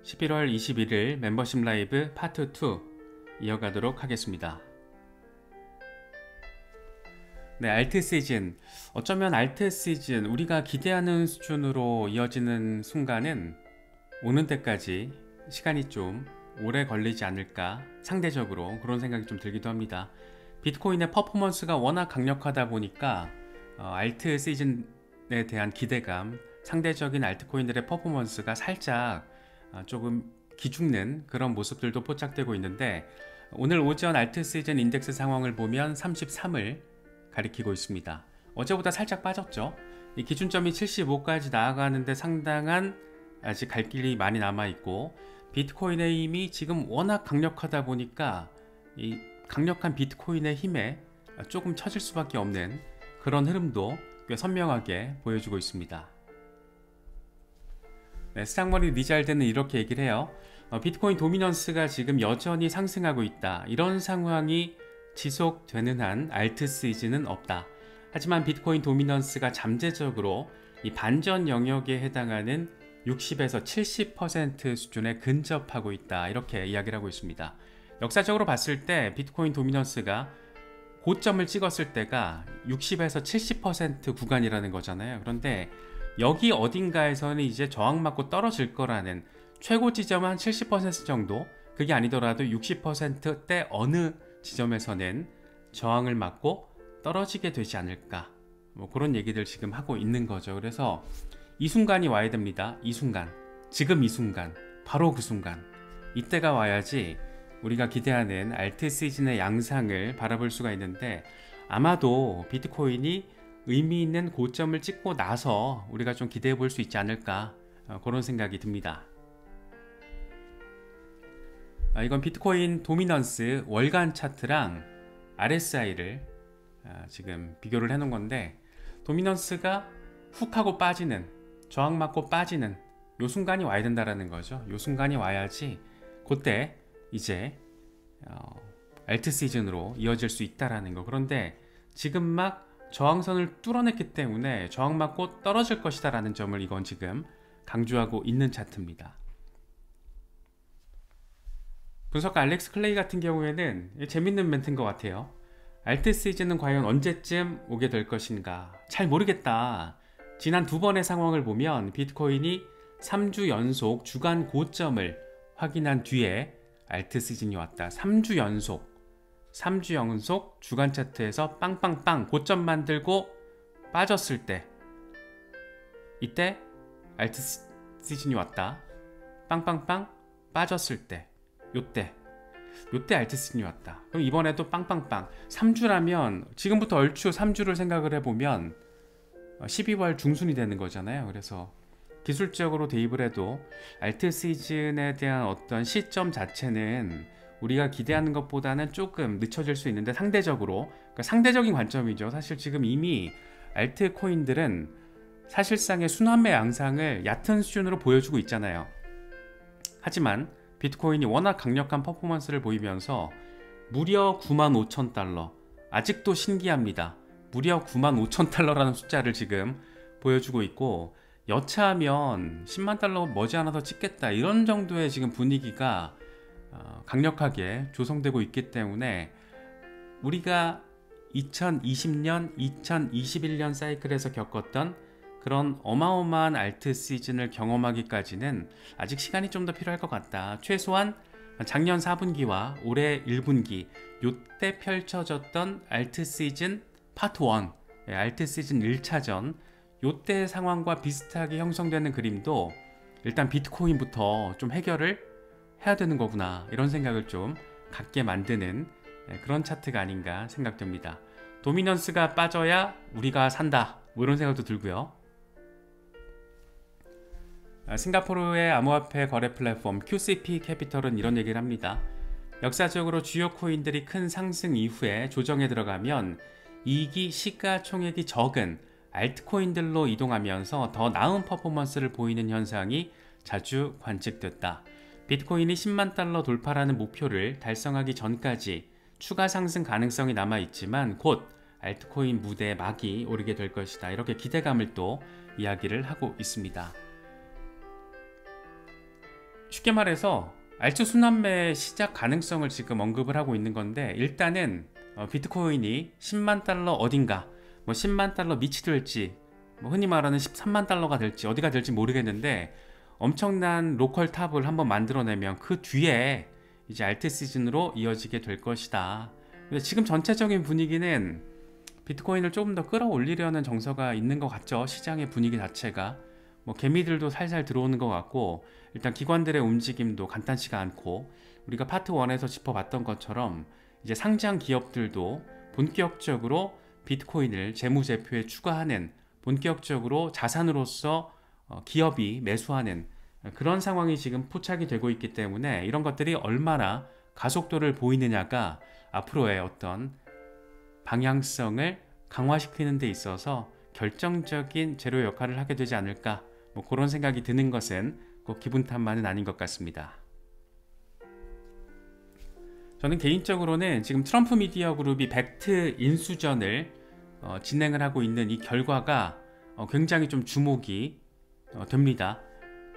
11월 21일 멤버십 라이브 파트 2 이어가도록 하겠습니다. 네, 알트 시즌. 어쩌면 알트 시즌, 우리가 기대하는 수준으로 이어지는 순간은 오는 때까지 시간이 좀 오래 걸리지 않을까, 상대적으로 그런 생각이 좀 들기도 합니다. 비트코인의 퍼포먼스가 워낙 강력하다 보니까 알트 시즌에 대한 기대감, 상대적인 알트코인들의 퍼포먼스가 살짝 조금 기죽는 그런 모습들도 포착되고 있는데, 오늘 오전 알트 시즌 인덱스 상황을 보면 33을 가리키고 있습니다. 어제보다 살짝 빠졌죠. 이 기준점이 75까지 나아가는데 상당한 아직 갈 길이 많이 남아있고, 비트코인의 힘이 지금 워낙 강력하다 보니까 이 강력한 비트코인의 힘에 조금 처질 수밖에 없는 그런 흐름도 꽤 선명하게 보여주고 있습니다. 네, 스탁머니 리잘드는 이렇게 얘기를 해요. 비트코인 도미넌스가 지금 여전히 상승하고 있다. 이런 상황이 지속되는 한 알트 시즌은 없다. 하지만 비트코인 도미넌스가 잠재적으로 이 반전 영역에 해당하는 60에서 70% 수준에 근접하고 있다. 이렇게 이야기를 하고 있습니다. 역사적으로 봤을 때 비트코인 도미넌스가 고점을 찍었을 때가 60에서 70% 구간이라는 거잖아요. 그런데 여기 어딘가에서는 이제 저항받고 떨어질 거라는, 최고 지점은 한 70% 정도, 그게 아니더라도 60%대 어느 지점에서는 저항을 맞고 떨어지게 되지 않을까, 뭐 그런 얘기들 지금 하고 있는 거죠. 그래서 이 순간이 와야 됩니다. 이 순간, 지금 이 순간, 바로 그 순간, 이때가 와야지 우리가 기대하는 알트 시즌의 양상을 바라볼 수가 있는데, 아마도 비트코인이 의미 있는 고점을 찍고 나서 우리가 좀 기대해 볼 수 있지 않을까, 그런 생각이 듭니다. 이건 비트코인 도미넌스 월간 차트랑 RSI를 지금 비교를 해 놓은 건데, 도미넌스가 훅 하고 빠지는, 저항 맞고 빠지는 요 순간이 와야 된다라는 거죠. 요 순간이 와야지 그때 이제 알트 시즌으로 이어질 수 있다라는 거. 그런데 지금 막 저항선을 뚫어냈기 때문에 저항 맞고 떨어질 것이다 라는 점을 이건 지금 강조하고 있는 차트입니다. 분석가 알렉스 클레이 같은 경우에는 재밌는 멘트인 것 같아요. 알트 시즌은 과연 언제쯤 오게 될 것인가, 잘 모르겠다. 지난 두 번의 상황을 보면 비트코인이 3주 연속 주간 고점을 확인한 뒤에 알트 시즌이 왔다. 3주 연속 주간 차트에서 빵빵빵 고점 만들고 빠졌을 때, 이때 알트 시즌이 왔다. 빵빵빵 빠졌을 때, 요때 알트 시즌이 왔다. 그럼 이번에도 빵빵빵. 3주라면 지금부터 얼추 3주를 생각을 해보면 12월 중순이 되는 거잖아요. 그래서 기술적으로 대입을 해도 알트 시즌에 대한 어떤 시점 자체는 우리가 기대하는 것보다는 조금 늦춰질 수 있는데, 상대적으로, 그러니까 상대적인 관점이죠. 사실 지금 이미 알트 코인들은 사실상의 순환매 양상을 얕은 수준으로 보여주고 있잖아요. 하지만 비트코인이 워낙 강력한 퍼포먼스를 보이면서 무려 95,000달러, 아직도 신기합니다. 무려 95,000달러라는 숫자를 지금 보여주고 있고, 여차하면 10만 달러 머지않아 더 찍겠다, 이런 정도의 지금 분위기가 강력하게 조성되고 있기 때문에, 우리가 2020년, 2021년 사이클에서 겪었던 그런 어마어마한 알트 시즌을 경험하기까지는 아직 시간이 좀 더 필요할 것 같다. 최소한 작년 4분기와 올해 1분기 요때 펼쳐졌던 알트 시즌 파트 1, 알트 시즌 1차전, 요때 상황과 비슷하게 형성되는 그림도 일단 비트코인부터 좀 해결을 해야 되는 거구나, 이런 생각을 좀 갖게 만드는 그런 차트가 아닌가 생각됩니다. 도미넌스가 빠져야 우리가 산다, 뭐 이런 생각도 들고요. 싱가포르의 암호화폐 거래 플랫폼 QCP 캐피털은 이런 얘기를 합니다. 역사적으로 주요 코인들이 큰 상승 이후에 조정에 들어가면 이익이 시가총액이 적은 알트코인들로 이동하면서 더 나은 퍼포먼스를 보이는 현상이 자주 관측됐다. 비트코인이 10만 달러 돌파라는 목표를 달성하기 전까지 추가 상승 가능성이 남아있지만 곧 알트코인 무대에 막이 오르게 될 것이다. 이렇게 기대감을 또 이야기를 하고 있습니다. 쉽게 말해서 알츠 순환매 시작 가능성을 지금 언급을 하고 있는 건데, 일단은 비트코인이 10만 달러 어딘가, 뭐 10만 달러 밑이 될지, 뭐 흔히 말하는 13만 달러가 될지 어디가 될지 모르겠는데, 엄청난 로컬 탑을 한번 만들어내면 그 뒤에 이제 알트 시즌으로 이어지게 될 것이다. 근데 지금 전체적인 분위기는 비트코인을 조금 더 끌어올리려는 정서가 있는 것 같죠. 시장의 분위기 자체가 뭐 개미들도 살살 들어오는 것 같고, 일단 기관들의 움직임도 간단치가 않고, 우리가 파트 1에서 짚어봤던 것처럼 이제 상장 기업들도 본격적으로 비트코인을 재무제표에 추가하는, 본격적으로 자산으로서 기업이 매수하는 그런 상황이 지금 포착이 되고 있기 때문에, 이런 것들이 얼마나 가속도를 보이느냐가 앞으로의 어떤 방향성을 강화시키는 데 있어서 결정적인 재료 역할을 하게 되지 않을까, 뭐 그런 생각이 드는 것은 꼭 기분 탓만은 아닌 것 같습니다. 저는 개인적으로는 지금 트럼프 미디어 그룹이 벡트 인수전을 진행을 하고 있는 이 결과가 굉장히 좀 주목이 됩니다.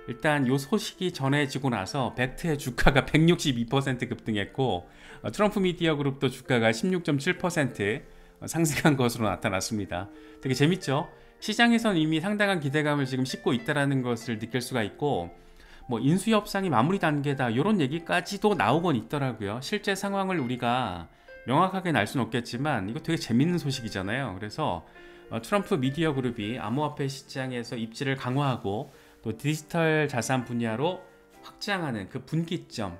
일단 이 소식이 전해지고 나서 벡트의 주가가 162% 급등했고, 트럼프 미디어 그룹도 주가가 16.7% 상승한 것으로 나타났습니다. 되게 재밌죠? 시장에선 이미 상당한 기대감을 지금 싣고 있다는 것을 느낄 수가 있고, 뭐 인수 협상이 마무리 단계다 이런 얘기까지도 나오곤 있더라고요. 실제 상황을 우리가 명확하게 알 수는 없겠지만 이거 되게 재밌는 소식이잖아요. 그래서 트럼프 미디어 그룹이 암호화폐 시장에서 입지를 강화하고 또 디지털 자산 분야로 확장하는 그 분기점,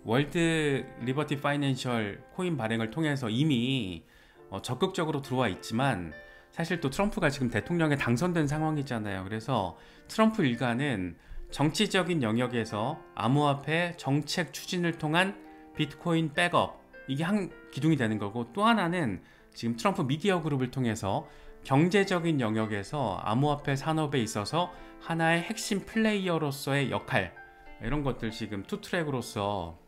월드 리버티 파이낸셜 코인 발행을 통해서 이미 적극적으로 들어와 있지만, 사실 또 트럼프가 지금 대통령에 당선된 상황이잖아요. 그래서 트럼프 일가는 정치적인 영역에서 암호화폐 정책 추진을 통한 비트코인 백업, 이게 한 기둥이 되는 거고, 또 하나는 지금 트럼프 미디어 그룹을 통해서 경제적인 영역에서 암호화폐 산업에 있어서 하나의 핵심 플레이어로서의 역할, 이런 것들 지금 투 트랙으로서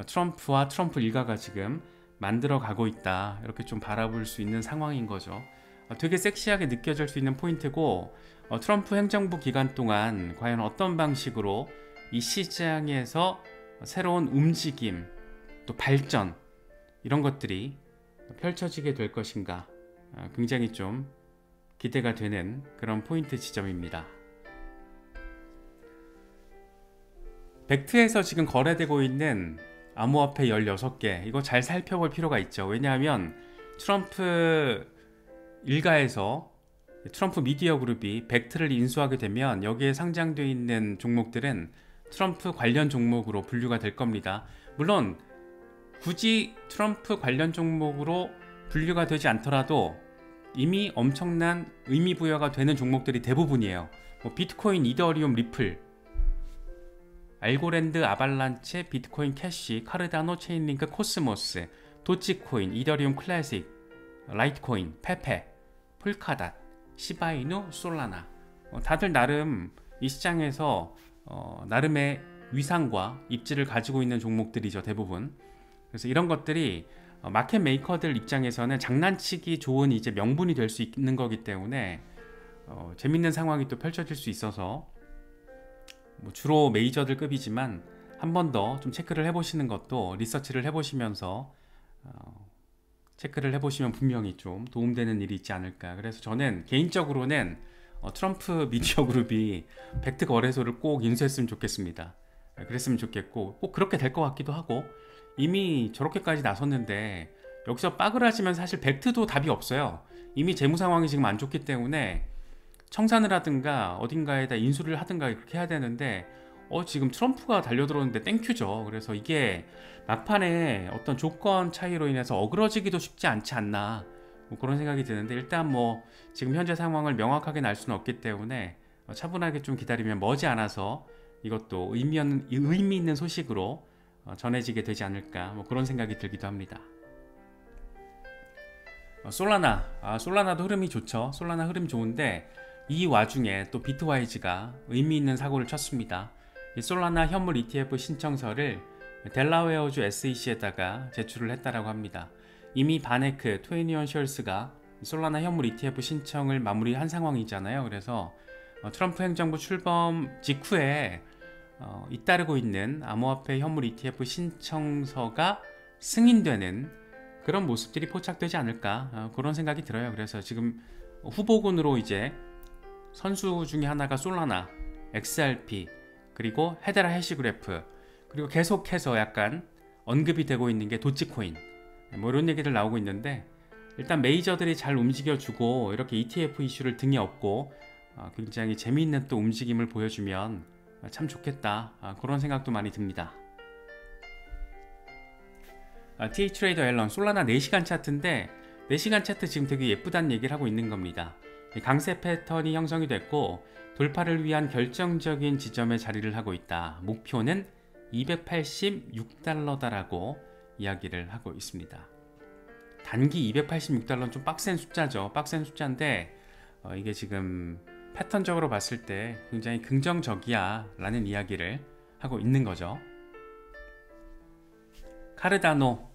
트럼프와 트럼프 일가가 지금 만들어 가고 있다, 이렇게 좀 바라볼 수 있는 상황인 거죠. 되게 섹시하게 느껴질 수 있는 포인트고, 트럼프 행정부 기간 동안 과연 어떤 방식으로 이 시장에서 새로운 움직임, 또 발전, 이런 것들이 펼쳐지게 될 것인가, 굉장히 좀 기대가 되는 그런 포인트 지점입니다. 벡트에서 지금 거래되고 있는 암호화폐 16개, 이거 잘 살펴볼 필요가 있죠. 왜냐하면 트럼프 일가에서 트럼프 미디어 그룹이 벡트를 인수하게 되면 여기에 상장되어 있는 종목들은 트럼프 관련 종목으로 분류가 될 겁니다. 물론 굳이 트럼프 관련 종목으로 분류가 되지 않더라도 이미 엄청난 의미 부여가 되는 종목들이 대부분이에요. 뭐 비트코인, 이더리움, 리플, 알고랜드, 아발란체, 비트코인 캐시, 카르다노, 체인링크, 코스모스, 도치코인, 이더리움 클래식, 라이트코인, 페페, 폴카닷, 시바이누, 솔라나, 다들 나름 이 시장에서 나름의 위상과 입지를 가지고 있는 종목들이죠, 대부분. 그래서 이런 것들이 마켓 메이커들 입장에서는 장난치기 좋은 이제 명분이 될 수 있는 거기 때문에 재밌는 상황이 또 펼쳐질 수 있어서, 뭐 주로 메이저들 급이지만 한 번 더 좀 체크를 해보시는 것도, 리서치를 해보시면서 체크를 해보시면 분명히 좀 도움되는 일이 있지 않을까. 그래서 저는 개인적으로는 트럼프 미디어 그룹이 벡트 거래소를 꼭 인수했으면 좋겠습니다. 그랬으면 좋겠고, 꼭 그렇게 될 것 같기도 하고, 이미 저렇게까지 나섰는데 여기서 빠그라지면 사실 벡트도 답이 없어요. 이미 재무 상황이 지금 안 좋기 때문에 청산을 하든가 어딘가에다 인수를 하든가 그렇게 해야 되는데, 지금 트럼프가 달려들었는데 땡큐죠. 그래서 이게 막판에 어떤 조건 차이로 인해서 어그러지기도 쉽지 않지 않나, 뭐 그런 생각이 드는데, 일단 뭐 지금 현재 상황을 명확하게 알 수는 없기 때문에 차분하게 좀 기다리면 머지않아서 이것도 의미 있는 소식으로 전해지게 되지 않을까, 뭐 그런 생각이 들기도 합니다. 솔라나, 솔라나도 흐름이 좋죠. 솔라나 흐름 좋은데, 이 와중에 또 비트와이즈가 의미 있는 사고를 쳤습니다. 이 솔라나 현물 ETF 신청서를 델라웨어주 SEC에다가 제출을 했다라고 합니다. 이미 바네크, 토에니언 셜스가 솔라나 현물 ETF 신청을 마무리한 상황이잖아요. 그래서 트럼프 행정부 출범 직후에 잇따르고 있는 암호화폐 현물 ETF 신청서가 승인되는 그런 모습들이 포착되지 않을까 그런 생각이 들어요. 그래서 지금 후보군으로 이제 선수 중에 하나가 솔라나, XRP, 그리고 헤데라 해시그래프, 그리고 계속해서 약간 언급이 되고 있는 게 도치코인, 뭐 이런 얘기들 나오고 있는데, 일단 메이저들이 잘 움직여주고 이렇게 ETF 이슈를 등에 업고 굉장히 재미있는 또 움직임을 보여주면 참 좋겠다, 그런 생각도 많이 듭니다. TH트레이더 앨런 솔라나 4시간 차트인데 4시간 차트 지금 되게 예쁘다는 얘기를 하고 있는 겁니다. 강세 패턴이 형성이 됐고 돌파를 위한 결정적인 지점에 자리를 하고 있다. 목표는 286달러다라고 이야기를 하고 있습니다. 단기 286달러는 좀 빡센 숫자죠. 빡센 숫자인데 이게 지금 패턴적으로 봤을 때 굉장히 긍정적이야 라는 이야기를 하고 있는 거죠. 카르다노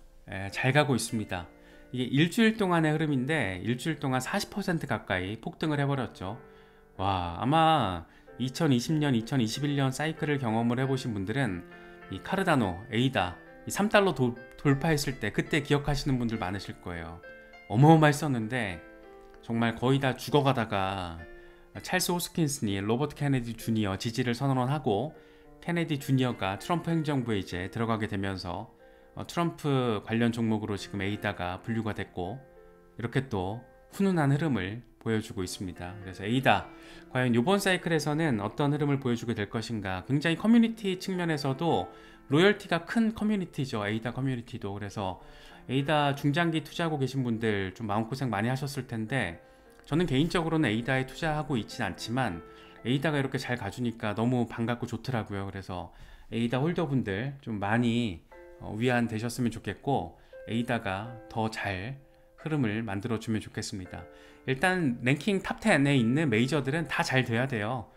잘 가고 있습니다. 이게 일주일 동안의 흐름인데 일주일 동안 40% 가까이 폭등을 해버렸죠. 와, 아마 2020년, 2021년 사이클을 경험을 해보신 분들은 이 카르다노, 에이다 이 3달러 돌파했을 때 그때 기억하시는 분들 많으실 거예요. 어마어마했었는데 정말 거의 다 죽어가다가 찰스 호스킨슨이 로버트 케네디 주니어 지지를 선언하고 케네디 주니어가 트럼프 행정부에 이제 들어가게 되면서 트럼프 관련 종목으로 지금 에이다가 분류가 됐고 이렇게 또 훈훈한 흐름을 보여주고 있습니다. 그래서 에이다 과연 이번 사이클에서는 어떤 흐름을 보여주게 될 것인가. 굉장히 커뮤니티 측면에서도 로열티가 큰 커뮤니티죠. 에이다 커뮤니티도. 그래서 에이다 중장기 투자하고 계신 분들 좀 마음고생 많이 하셨을 텐데 저는 개인적으로는 에이다에 투자하고 있진 않지만 에이다가 이렇게 잘 가주니까 너무 반갑고 좋더라고요. 그래서 에이다 홀더분들 좀 많이 위안 되셨으면 좋겠고 에이다가 더 잘 흐름을 만들어 주면 좋겠습니다. 일단 랭킹 탑 10에 있는 메이저들은 다 잘 돼야 돼요.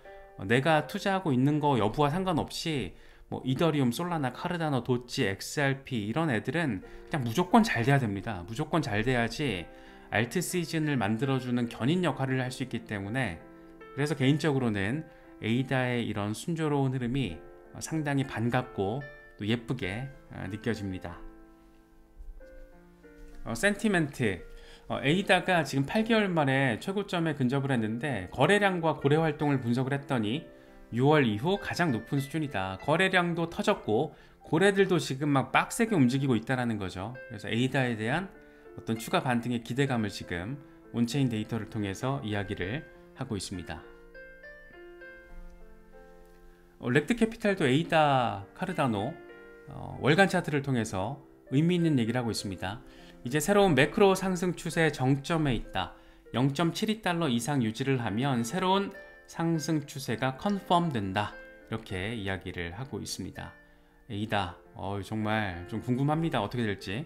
내가 투자하고 있는 거 여부와 상관없이 뭐 이더리움, 솔라나, 카르다노, 도치, XRP 이런 애들은 그냥 무조건 잘 돼야 됩니다. 무조건 잘 돼야지 알트 시즌을 만들어주는 견인 역할을 할 수 있기 때문에 그래서 개인적으로는 에이다의 이런 순조로운 흐름이 상당히 반갑고 또 예쁘게 느껴집니다. 센티멘트 에이다가 지금 8개월 만에 최고점에 근접을 했는데 거래량과 고래 활동을 분석을 했더니 6월 이후 가장 높은 수준이다. 거래량도 터졌고 고래들도 지금 막 빡세게 움직이고 있다는 거죠. 그래서 에이다에 대한 어떤 추가 반등의 기대감을 지금 온체인 데이터를 통해서 이야기를 하고 있습니다. 렉드 캐피탈도 에이다, 카르다노 월간 차트를 통해서 의미 있는 얘기를 하고 있습니다. 이제 새로운 매크로 상승 추세 정점에 있다. 0.72달러 이상 유지를 하면 새로운 상승 추세가 컨펌 된다. 이렇게 이야기를 하고 있습니다. 에이다 정말 좀 궁금합니다. 어떻게 될지.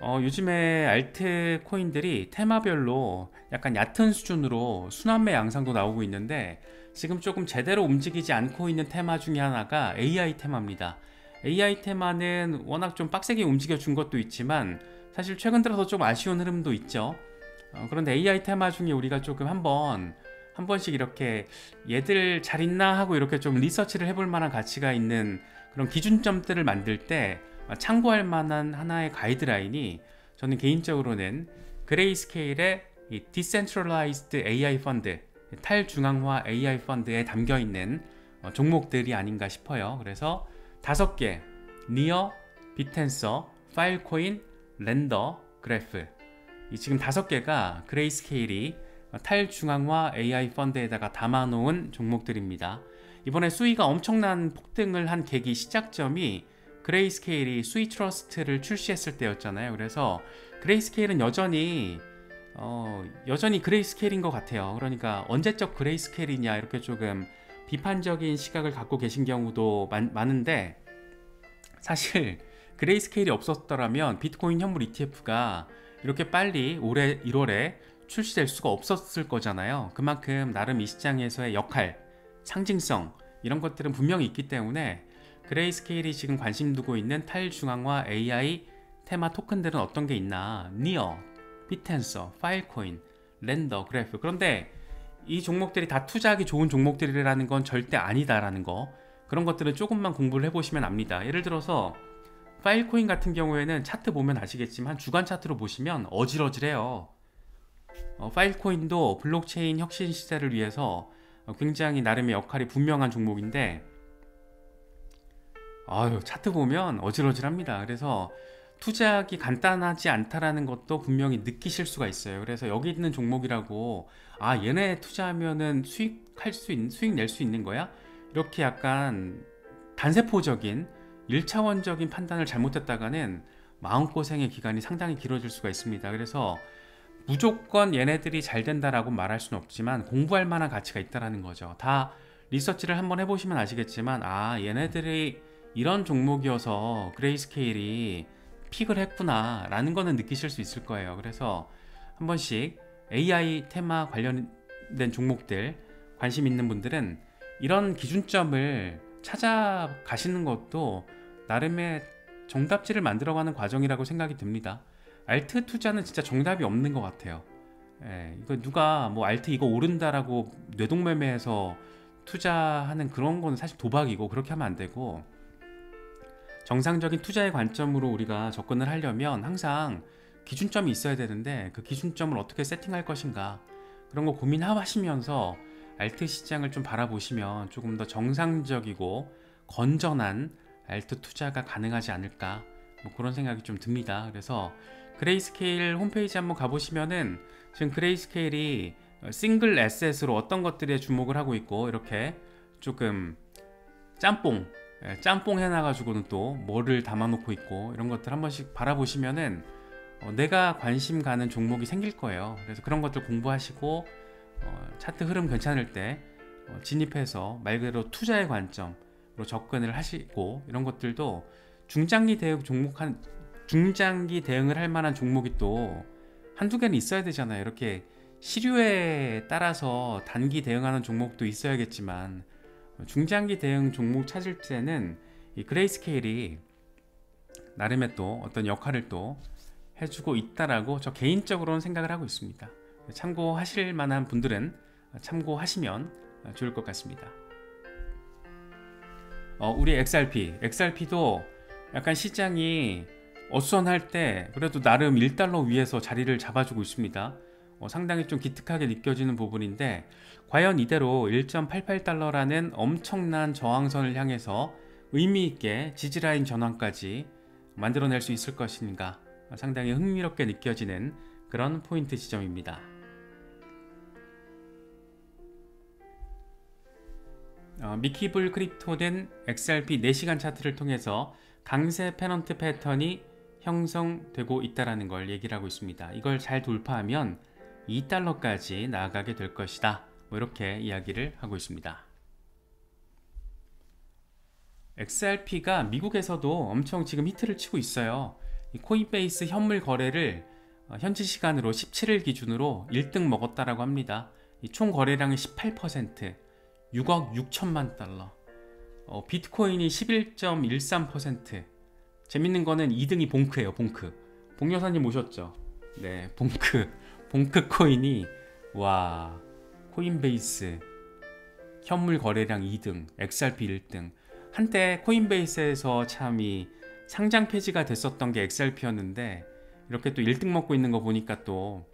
요즘에 알트 코인들이 테마별로 약간 얕은 수준으로 순환매 양상도 나오고 있는데 지금 조금 제대로 움직이지 않고 있는 테마 중에 하나가 AI 테마입니다. AI 테마는 워낙 좀 빡세게 움직여 준 것도 있지만 사실 최근 들어서 좀 아쉬운 흐름도 있죠. 그런데 AI 테마 중에 우리가 조금 한 번씩 이렇게 얘들 잘 있나 하고 이렇게 좀 리서치를 해볼 만한 가치가 있는 그런 기준점들을 만들 때 참고할 만한 하나의 가이드라인이 저는 개인적으로는 그레이스케일의 이 디센트럴라이즈드 AI 펀드, 탈중앙화 AI 펀드에 담겨있는 종목들이 아닌가 싶어요. 그래서 5개, 니어, 비텐서, 파일코인, 렌더, 그래프 이 지금 5개가 그레이스케일이 탈중앙화 AI 펀드에다가 담아놓은 종목들입니다. 이번에 수위가 엄청난 폭등을 한 계기 시작점이 그레이스케일이 수위 트러스트를 출시했을 때였잖아요. 그래서 그레이스케일은 여전히 그레이스케일인 것 같아요. 그러니까 언제적 그레이스케일이냐 이렇게 조금 비판적인 시각을 갖고 계신 경우도 많은데 사실 그레이스케일이 없었더라면 비트코인 현물 ETF가 이렇게 빨리 올해 1월에 출시될 수가 없었을 거잖아요. 그만큼 나름 이 시장에서의 역할, 상징성 이런 것들은 분명히 있기 때문에 그레이스케일이 지금 관심 두고 있는 탈중앙화 AI 테마 토큰들은 어떤 게 있나. 니어, 비텐서, 파일코인, 렌더, 그래프. 그런데 이 종목들이 다 투자하기 좋은 종목들이라는 건 절대 아니다라는 거, 그런 것들은 조금만 공부를 해보시면 압니다. 예를 들어서 파일코인 같은 경우에는 차트 보면 아시겠지만 주간 차트로 보시면 어질어질해요. 파일코인도 블록체인 혁신 시대를 위해서 굉장히 나름의 역할이 분명한 종목인데 차트 보면 어질어질합니다. 그래서 투자하기 간단하지 않다라는 것도 분명히 느끼실 수가 있어요. 그래서 여기 있는 종목이라고 얘네 투자하면은 수익 낼 수 있는 거야? 이렇게 약간 단세포적인 1차원적인 판단을 잘못했다가는 마음고생의 기간이 상당히 길어질 수가 있습니다. 그래서 무조건 얘네들이 잘 된다라고 말할 수는 없지만 공부할 만한 가치가 있다라는 거죠. 다 리서치를 한번 해보시면 아시겠지만 얘네들이 이런 종목이어서 그레이스케일이 픽을 했구나 라는 거는 느끼실 수 있을 거예요. 그래서 한 번씩 AI 테마 관련된 종목들 관심 있는 분들은 이런 기준점을 찾아가시는 것도 나름의 정답지를 만들어가는 과정이라고 생각이 듭니다. 알트 투자는 진짜 정답이 없는 것 같아요. 이거 누가 알트 이거 오른다라고 뇌동매매해서 투자하는 그런 건 사실 도박이고 그렇게 하면 안 되고, 정상적인 투자의 관점으로 우리가 접근을 하려면 항상 기준점이 있어야 되는데 그 기준점을 어떻게 세팅할 것인가, 그런 거 고민하시면서 알트 시장을 좀 바라보시면 조금 더 정상적이고 건전한 알트 투자가 가능하지 않을까, 그런 생각이 좀 듭니다. 그래서 그레이스케일 홈페이지 한번 가보시면은 지금 그레이스케일이 싱글 에셋으로 어떤 것들에 주목을 하고 있고, 이렇게 조금 짬뽕 해놔가지고는 또 뭐를 담아놓고 있고, 이런 것들 한 번씩 바라보시면은 내가 관심 가는 종목이 생길 거예요. 그래서 그런 것들 공부하시고 차트 흐름 괜찮을 때 진입해서 말 그대로 투자의 관점으로 접근을 하시고, 이런 것들도 중장기 대응을 할 만한 종목이 또 한두 개는 있어야 되잖아요. 이렇게 시류에 따라서 단기 대응하는 종목도 있어야겠지만 중장기 대응 종목 찾을 때는 이 그레이스케일이 나름의 또 어떤 역할을 또 해주고 있다라고 저 개인적으로는 생각을 하고 있습니다. 참고하실 만한 분들은 참고하시면 좋을 것 같습니다. 우리 XRP도 약간 시장이 어수선할 때 그래도 나름 1달러 위에서 자리를 잡아주고 있습니다. 상당히 좀 기특하게 느껴지는 부분인데, 과연 이대로 1.88달러라는 엄청난 저항선을 향해서 의미있게 지지라인 전환까지 만들어낼 수 있을 것인가, 상당히 흥미롭게 느껴지는 그런 포인트 지점입니다. 미키불 크립토는 XRP 4시간 차트를 통해서 강세 페넌트 패턴이 형성되고 있다는 걸 얘기를 하고 있습니다. 이걸 잘 돌파하면 2달러까지 나아가게 될 것이다, 이렇게 이야기를 하고 있습니다. XRP가 미국에서도 엄청 지금 히트를 치고 있어요. 이 코인베이스 현물 거래를 현지 시간으로 17일 기준으로 1등 먹었다라고 합니다. 이 총 거래량의 18%, 6억 6천만 달러. 비트코인이 11.13%. 재밌는 거는 2등이 봉크예요. 봉 여사님 오셨죠? 네, 봉크 코인이 코인베이스 현물 거래량 2등, XRP 1등. 한때 코인베이스에서 참이 상장 폐지가 됐었던 게 XRP였는데 이렇게 또 1등 먹고 있는 거 보니까 또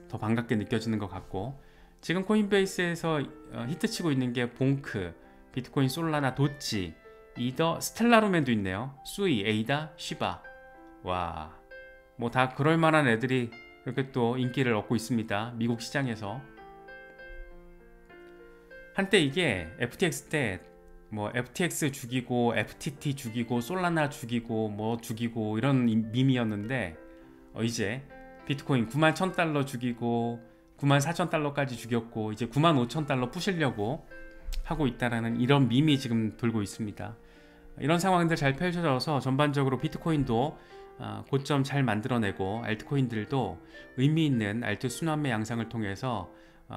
더 반갑게 느껴지는 것 같고, 지금 코인베이스에서 히트치고 있는 게 봉크, 비트코인, 솔라나, 도치, 이더, 스텔라루멘도 있네요. 수이, 에이다, 시바. 뭐 다 그럴만한 애들이 이렇게 또 인기를 얻고 있습니다. 미국 시장에서. 한때 이게 FTX 때 뭐 FTX 죽이고 FTT 죽이고 솔라나 죽이고 뭐 죽이고 이런 밈이었는데 이제 비트코인 91,000달러 죽이고 94,000달러까지 죽였고 이제 95,000달러 부시려고 하고 있다라는 이런 밈이 지금 돌고 있습니다. 이런 상황들 잘 펼쳐져서 전반적으로 비트코인도 고점 잘 만들어내고 알트코인들도 의미 있는 알트 순환매 양상을 통해서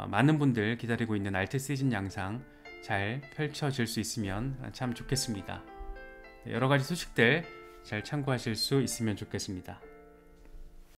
많은 분들 기다리고 있는 알트 시즌 양상 잘 펼쳐질 수 있으면 참 좋겠습니다. 여러 가지 소식들 잘 참고하실 수 있으면 좋겠습니다.